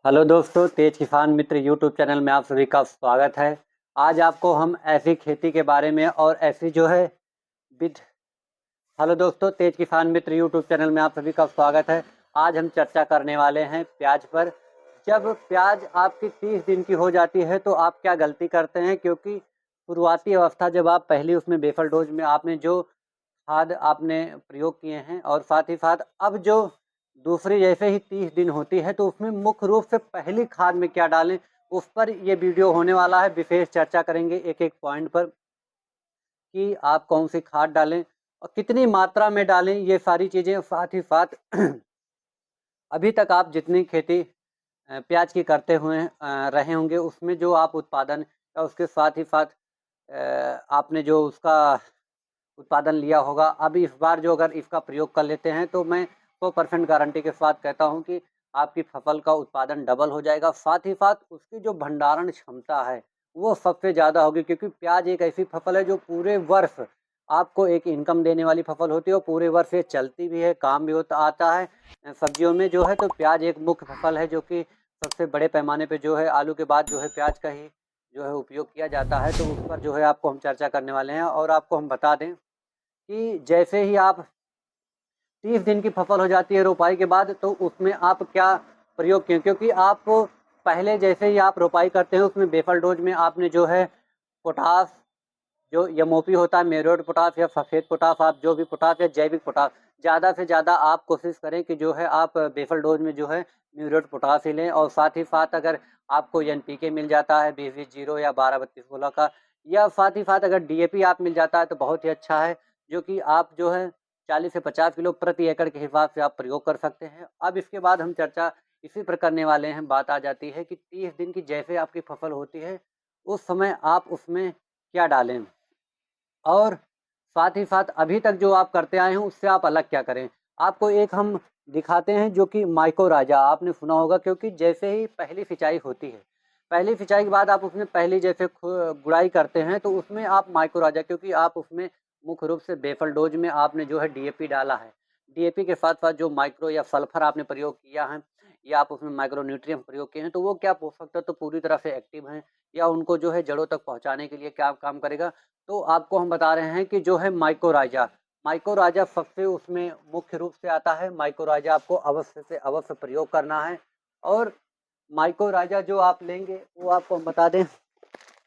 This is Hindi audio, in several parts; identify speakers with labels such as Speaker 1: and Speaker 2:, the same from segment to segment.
Speaker 1: हेलो दोस्तों, तेज किसान मित्र यूट्यूब चैनल में आप सभी का स्वागत है। आज आपको हम ऐसी खेती के बारे में और ऐसी जो है विध हेलो दोस्तों, तेज किसान मित्र यूट्यूब चैनल में आप सभी का स्वागत है। आज हम चर्चा करने वाले हैं प्याज पर। जब प्याज आपकी 30 दिन की हो जाती है तो आप क्या गलती करते हैं, क्योंकि शुरुआती अवस्था जब आप पहली उसमें बेफल डोज में आपने जो खाद आपने प्रयोग किए हैं और साथ ही साथ अब जो दूसरी जैसे ही 30 दिन होती है तो उसमें मुख्य रूप से पहली खाद में क्या डालें, उस पर ये वीडियो होने वाला है। विशेष चर्चा करेंगे एक एक पॉइंट पर कि आप कौन सी खाद डालें और कितनी मात्रा में डालें, ये सारी चीज़ें। साथ ही साथ अभी तक आप जितनी खेती प्याज की करते हुए रहे होंगे उसमें जो आप उत्पादन या उसके साथ ही साथ आपने जो उसका उत्पादन लिया होगा, अब इस बार जो अगर इसका प्रयोग कर लेते हैं तो मैं 100% गारंटी के साथ कहता हूं कि आपकी फसल का उत्पादन डबल हो जाएगा। साथ ही साथ उसकी जो भंडारण क्षमता है वो सबसे ज़्यादा होगी, क्योंकि प्याज एक ऐसी फसल है जो पूरे वर्ष आपको एक इनकम देने वाली फसल होती है और पूरे वर्ष ये चलती भी है, काम भी होता आता है। सब्जियों में जो है तो प्याज एक मुख्य फसल है जो कि सबसे बड़े पैमाने पे जो है आलू के बाद जो है प्याज का ही जो है उपयोग किया जाता है। तो उस पर जो है आपको हम चर्चा करने वाले हैं और आपको हम बता दें कि जैसे ही आप 30 दिन की फसल हो जाती है रोपाई के बाद, तो उसमें आप क्या प्रयोग किए, क्योंकि आप पहले जैसे ही आप रोपाई करते हैं उसमें बेफल डोज में आपने जो है पोटास, जो एमओपी होता है, मेरोड पोटास या सफ़ेद पोटास, आप जो भी पोटास या जैविक पोटास, ज़्यादा से ज़्यादा आप कोशिश करें कि जो है आप बेफल डोज में जो है म्यूरेट पोटास ही लें। और साथ ही साथ अगर आपको एनपीके मिल जाता है 20-20 या 12-32-16 का, या साथ ही साथ अगर डीएपी आप मिल जाता है तो बहुत ही अच्छा है, जो कि आप जो है 40 से 50 किलो प्रति एकड़ के हिसाब से आप प्रयोग कर सकते हैं। अब इसके बाद हम चर्चा इसी पर करने वाले हैं। बात आ जाती है कि 30 दिन की जैसे आपकी फसल होती है उस समय आप उसमें क्या डालें, और साथ ही साथ अभी तक जो आप करते आए हैं उससे आप अलग क्या करें। आपको एक हम दिखाते हैं जो कि माइक्रोराजा आपने सुना होगा, क्योंकि जैसे ही पहली सिंचाई होती है, पहली सिंचाई के बाद आप उसमें पहली जैसे गुड़ाई करते हैं तो उसमें आप माइक्रोराजा, क्योंकि आप उसमें मुख्य रूप से बेफल डोज में आपने जो है डीएपी डाला है, डीएपी के साथ साथ जो माइक्रो या सल्फर आपने प्रयोग किया है या आप उसमें माइक्रो न्यूट्रिएंट प्रयोग किए हैं, तो वो क्या पोषक तत्व तो पूरी तरह से एक्टिव हैं या उनको जो है जड़ों तक पहुंचाने के लिए क्या काम करेगा। तो आपको हम बता रहे हैं कि जो है माइक्रोराजा, माइक्रोराजा सबसे उसमें मुख्य रूप से आता है। माइक्रोराजा आपको अवश्य से अवश्य प्रयोग करना है। और माइक्रोराजा जो आप लेंगे वो आपको हम बता दें,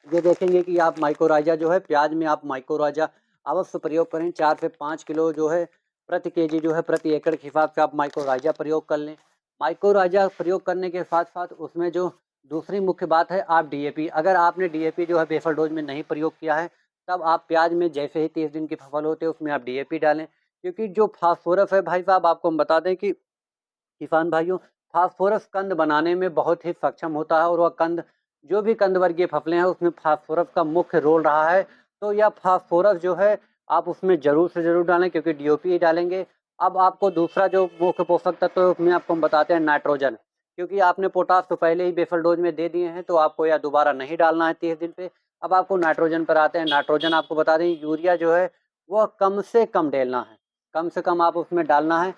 Speaker 1: ये देखेंगे कि आप माइक्रोराजा जो है प्याज में आप माइक्रोराजा अवश्य प्रयोग करें। 4 से 5 किलो जो है प्रति केजी जो है प्रति एकड़ के हिसाब से आप माइक्रोराजा प्रयोग कर लें। माइक्रोराजा प्रयोग करने के साथ साथ उसमें जो दूसरी मुख्य बात है, आप डीएपी, अगर आपने डीएपी जो है बेफल डोज में नहीं प्रयोग किया है तब आप प्याज में जैसे ही 30 दिन की फसल होते है उसमें आप डीएपी डालें। क्योंकि जो फास्फोरस है भाई साहब, आपको हम बता दें कि किसान भाइयों, फास्फोरस कंद बनाने में बहुत ही सक्षम होता है और वह कंद, जो भी कंद वर्गीय फसलें हैं उसमें फास्फोरस का मुख्य रोल रहा है। तो यह फास्फोरस जो है आप उसमें ज़रूर से ज़रूर डालें, क्योंकि डीओपी ही डालेंगे। अब आपको दूसरा जो मुख्य पोषक तत्व है उसमें आपको हम बताते हैं नाइट्रोजन, क्योंकि आपने पोटास तो पहले ही बेफल डोज में दे दिए हैं तो आपको यह दोबारा नहीं डालना है 30 दिन पे। अब आपको नाइट्रोजन पर आते हैं। नाइट्रोजन आपको बता दें, यूरिया जो है वह कम से कम डालना है, कम से कम आप उसमें डालना है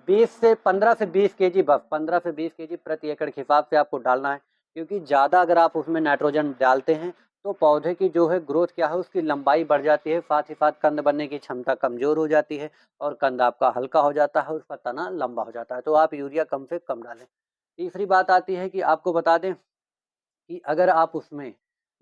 Speaker 1: 15 से 20 केजी, बस 15 से 20 केजी प्रति एकड़ के हिसाब से आपको डालना है। क्योंकि ज़्यादा अगर आप उसमें नाइट्रोजन डालते हैं तो पौधे की जो है ग्रोथ क्या है, उसकी लंबाई बढ़ जाती है, साथ ही साथ कंद बनने की क्षमता कमज़ोर हो जाती है और कंद आपका हल्का हो जाता है, उसका तना लंबा हो जाता है। तो आप यूरिया कम से कम डालें। तीसरी बात आती है कि आपको बता दें कि अगर आप उसमें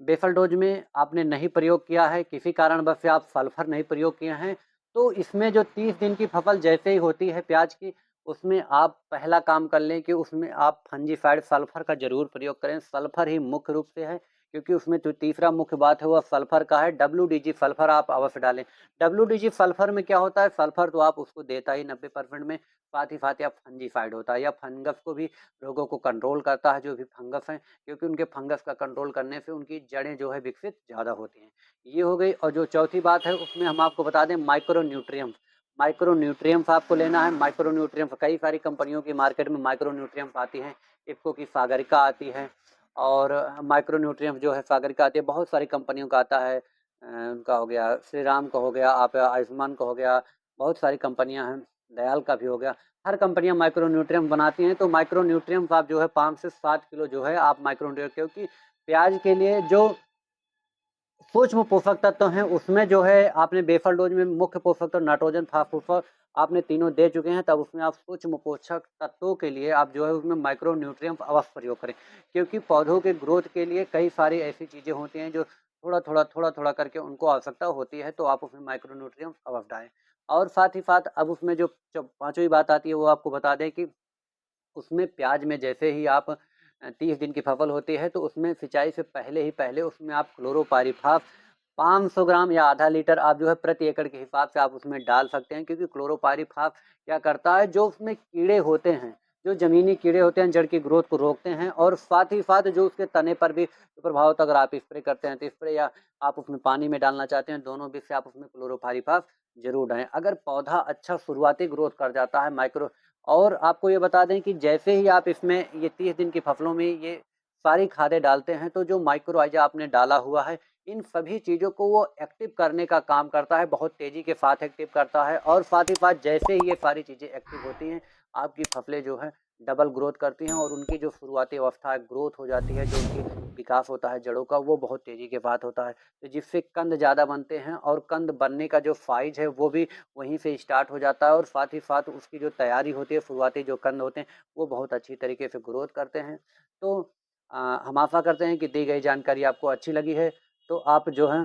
Speaker 1: बेफल डोज में आपने नहीं प्रयोग किया है, किसी कारणवश से आप सल्फर नहीं प्रयोग किए हैं, तो इसमें जो 30 दिन की फसल जैसे ही होती है प्याज की, उसमें आप पहला काम कर लें कि उसमें आप फंजीसाइड सल्फर का ज़रूर प्रयोग करें। सल्फर ही मुख्य रूप से है, क्योंकि उसमें जो तीसरा मुख्य बात है वह सल्फर का है। डब्ल्यूडीजी सल्फर आप अवश्य डालें। डब्ल्यूडीजी सल्फर में क्या होता है, सल्फर तो आप उसको देता ही 90% में, साथ ही साथ या फंजीसाइड होता है या फंगस को भी, रोगों को कंट्रोल करता है जो भी फंगस हैं, क्योंकि उनके फंगस का कंट्रोल करने से उनकी जड़ें जो है विकसित ज़्यादा होती हैं। ये हो गई। और जो चौथी बात है उसमें हम आपको बता दें माइक्रो न्यूट्रिएंट्स, माइक्रो न्यूट्रिएंट्स आपको लेना है। माइक्रो न्यूट्रिएंट्स कई सारी कंपनियों की मार्केट में माइक्रो न्यूट्रिएंट्स आती हैं। इफ्को की सागरिका आती है और माइक्रो न्यूट्रिएंट्स जो है सागरिका आती है, बहुत सारी कंपनियों का आता है। उनका हो गया श्री राम का, हो गया आप आयुष्मान का, हो गया, बहुत सारी कंपनियां हैं। दयाल का भी हो गया। हर कंपनियाँ माइक्रो न्यूट्रिएंट बनाती हैं, तो माइक्रो न्यूट्रिएंट आप जो है 5 से 7 किलो जो है आप माइक्रो न्यूट्रिएंट, क्योंकि प्याज के लिए जो सूक्ष्म पोषक तत्व हैं उसमें जो है आपने बेफर डोज में मुख्य पोषक तत्व नाइट्रोजन, फास्फोरस आपने तीनों दे चुके हैं, तब उसमें आप सूक्ष्म पोषक तत्वों के लिए आप जो है उसमें माइक्रो न्यूट्रिएंट अवश्य प्रयोग करें, क्योंकि पौधों के ग्रोथ के लिए कई सारी ऐसी चीज़ें होती हैं जो थोड़ा-थोड़ा करके उनको आवश्यकता होती है, तो आप उसमें माइक्रो न्यूट्रिएंट अवश्य डालें। और साथ ही साथ अब उसमें जो पाँचवीं बात आती है वो आपको बता दें कि उसमें प्याज में जैसे ही आप 30 दिन की फसल होती है, तो उसमें सिंचाई से पहले उसमें आप क्लोरोपाइरीफॉस 500 ग्राम या आधा लीटर आप जो है प्रति एकड़ के हिसाब से आप उसमें डाल सकते हैं, क्योंकि क्लोरोपाइरीफॉस क्या करता है, जो उसमें कीड़े होते हैं, जो ज़मीनी कीड़े होते हैं, जड़ की ग्रोथ को रोकते हैं, और साथ ही साथ जो उसके तने पर भी प्रभाव होता है। अगर आप स्प्रे करते हैं तो स्प्रे, या आप उसमें पानी में डालना चाहते हैं, दोनों में से आप उसमें क्लोरोपाइरीफॉस ज़रूर डालें। अगर पौधा अच्छा शुरुआती ग्रोथ कर जाता है माइक्रो, और आपको ये बता दें कि जैसे ही आप इसमें ये 30 दिन की फसलों में ये सारी खादें डालते हैं, तो जो माइक्रोआइजा आपने डाला हुआ है, इन सभी चीज़ों को वो एक्टिव करने का काम करता है, बहुत तेज़ी के साथ एक्टिव करता है, और साथ ही साथ जैसे ही ये सारी चीज़ें एक्टिव होती हैं, आपकी फसलें जो हैं डबल ग्रोथ करती हैं, और उनकी जो शुरुआती अवस्था है ग्रोथ हो जाती है, जो उनकी विकास होता है जड़ों का, वो बहुत तेज़ी के साथ होता है। तो जिससे कंद ज़्यादा बनते हैं, और कंद बनने का जो साइज़ है वो भी वहीं से स्टार्ट हो जाता है, और साथ ही साथ उसकी जो तैयारी होती है, शुरुआती जो कंद होते हैं, वो बहुत अच्छी तरीके से ग्रोथ करते हैं। तो हम आशा करते हैं कि दी गई जानकारी आपको अच्छी लगी है, तो आप जो है